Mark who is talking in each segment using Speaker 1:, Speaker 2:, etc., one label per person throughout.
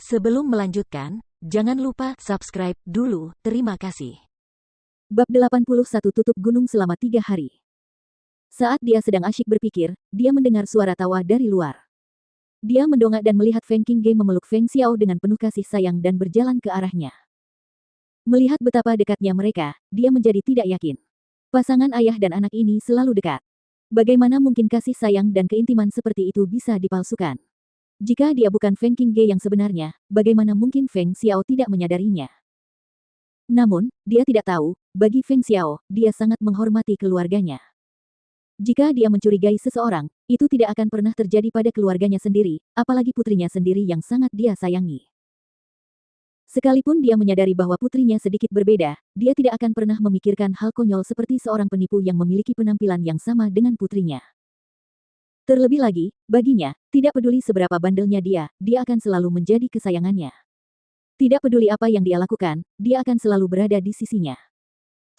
Speaker 1: Sebelum melanjutkan, jangan lupa subscribe dulu, terima kasih.
Speaker 2: Bab 81 Tutup gunung selama 3 hari. Saat dia sedang asyik berpikir, dia mendengar suara tawa dari luar. Dia mendongak dan melihat Feng Qingge memeluk Feng Xiao dengan penuh kasih sayang dan berjalan ke arahnya. Melihat betapa dekatnya mereka, dia menjadi tidak yakin. Pasangan ayah dan anak ini selalu dekat. Bagaimana mungkin kasih sayang dan keintiman seperti itu bisa dipalsukan? Jika dia bukan Feng Qingge yang sebenarnya, bagaimana mungkin Feng Xiao tidak menyadarinya? Namun, dia tidak tahu, bagi Feng Xiao, dia sangat menghormati keluarganya. Jika dia mencurigai seseorang, itu tidak akan pernah terjadi pada keluarganya sendiri, apalagi putrinya sendiri yang sangat dia sayangi. Sekalipun dia menyadari bahwa putrinya sedikit berbeda, dia tidak akan pernah memikirkan hal konyol seperti seorang penipu yang memiliki penampilan yang sama dengan putrinya. Terlebih lagi, baginya, tidak peduli seberapa bandelnya dia akan selalu menjadi kesayangannya. Tidak peduli apa yang dia lakukan, dia akan selalu berada di sisinya.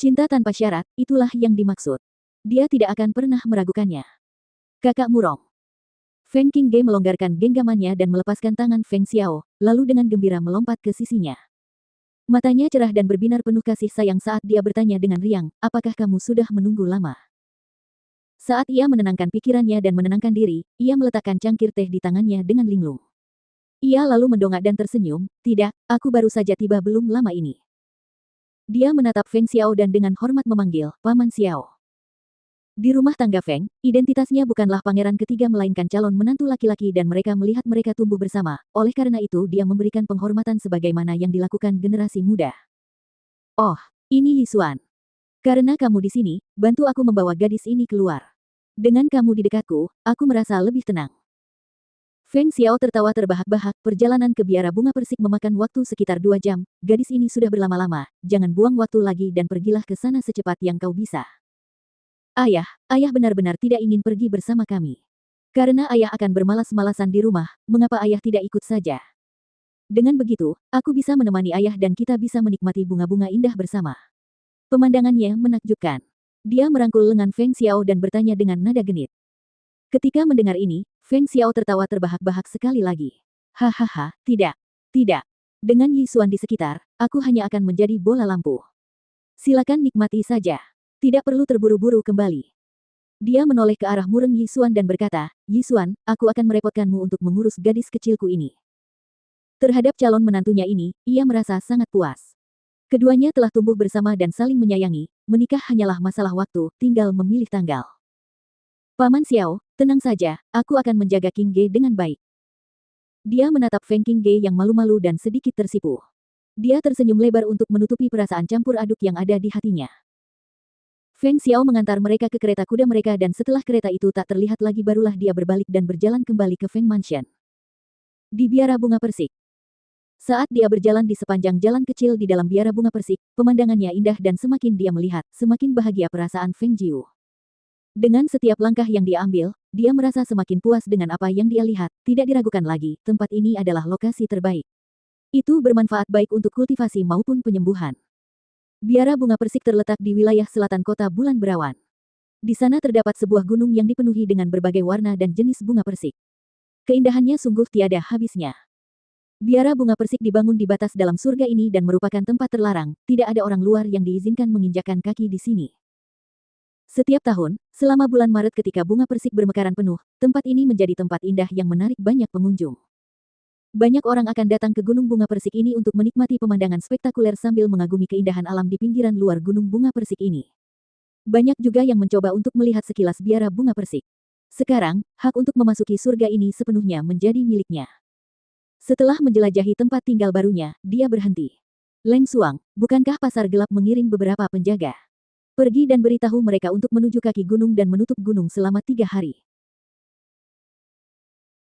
Speaker 2: Cinta tanpa syarat, itulah yang dimaksud. Dia tidak akan pernah meragukannya. Kakak murong. Feng Qingge melonggarkan genggamannya dan melepaskan tangan Feng Xiao, lalu dengan gembira melompat ke sisinya. Matanya cerah dan berbinar penuh kasih sayang saat dia bertanya dengan riang, apakah kamu sudah menunggu lama? Saat ia menenangkan pikirannya dan menenangkan diri, ia meletakkan cangkir teh di tangannya dengan linglung. Ia lalu mendongak dan tersenyum, tidak, aku baru saja tiba belum lama ini. Dia menatap Feng Xiao dan dengan hormat memanggil, Paman Xiao. Di rumah tangga Feng, identitasnya bukanlah pangeran ketiga melainkan calon menantu laki-laki dan mereka melihat mereka tumbuh bersama, oleh karena itu dia memberikan penghormatan sebagaimana yang dilakukan generasi muda. Oh, ini Yisuan. Karena kamu di sini, bantu aku membawa gadis ini keluar. Dengan kamu di dekatku, aku merasa lebih tenang. Feng Xiao tertawa terbahak-bahak, perjalanan ke biara bunga persik memakan waktu sekitar 2 jam, gadis ini sudah berlama-lama, jangan buang waktu lagi dan pergilah ke sana secepat yang kau bisa. Ayah benar-benar tidak ingin pergi bersama kami. Karena ayah akan bermalas-malasan di rumah, mengapa ayah tidak ikut saja? Dengan begitu, aku bisa menemani ayah dan kita bisa menikmati bunga-bunga indah bersama. Pemandangannya menakjubkan. Dia merangkul lengan Feng Xiao dan bertanya dengan nada genit. Ketika mendengar ini, Feng Xiao tertawa terbahak-bahak sekali lagi. Hahaha, tidak. Dengan Yisuan di sekitar, aku hanya akan menjadi bola lampu. Silakan nikmati saja. Tidak perlu terburu-buru kembali. Dia menoleh ke arah mureng Yisuan dan berkata, Yisuan, aku akan merepotkanmu untuk mengurus gadis kecilku ini. Terhadap calon menantunya ini, ia merasa sangat puas. Keduanya telah tumbuh bersama dan saling menyayangi, menikah hanyalah masalah waktu, tinggal memilih tanggal. Paman Xiao, tenang saja, aku akan menjaga Qingge dengan baik. Dia menatap Feng Qingge yang malu-malu dan sedikit tersipu. Dia tersenyum lebar untuk menutupi perasaan campur aduk yang ada di hatinya. Feng Xiao mengantar mereka ke kereta kuda mereka dan setelah kereta itu tak terlihat lagi barulah dia berbalik dan berjalan kembali ke Feng Mansion. Di biara bunga persik. Saat dia berjalan di sepanjang jalan kecil di dalam biara bunga persik, pemandangannya indah dan semakin dia melihat, semakin bahagia perasaan Feng Jiu. Dengan setiap langkah yang dia ambil, dia merasa semakin puas dengan apa yang dia lihat, tidak diragukan lagi, tempat ini adalah lokasi terbaik. Itu bermanfaat baik untuk kultivasi maupun penyembuhan. Biara bunga persik terletak di wilayah selatan kota Bulan Berawan. Di sana terdapat sebuah gunung yang dipenuhi dengan berbagai warna dan jenis bunga persik. Keindahannya sungguh tiada habisnya. Biara bunga persik dibangun di batas dalam surga ini dan merupakan tempat terlarang, tidak ada orang luar yang diizinkan menginjakkan kaki di sini. Setiap tahun, selama bulan Maret ketika bunga persik bermekaran penuh, tempat ini menjadi tempat indah yang menarik banyak pengunjung. Banyak orang akan datang ke gunung bunga persik ini untuk menikmati pemandangan spektakuler sambil mengagumi keindahan alam di pinggiran luar gunung bunga persik ini. Banyak juga yang mencoba untuk melihat sekilas biara bunga persik. Sekarang, hak untuk memasuki surga ini sepenuhnya menjadi miliknya. Setelah menjelajahi tempat tinggal barunya, dia berhenti. Leng Suang, bukankah pasar gelap mengirim beberapa penjaga? Pergi dan beritahu mereka untuk menuju kaki gunung dan menutup gunung selama 3 hari.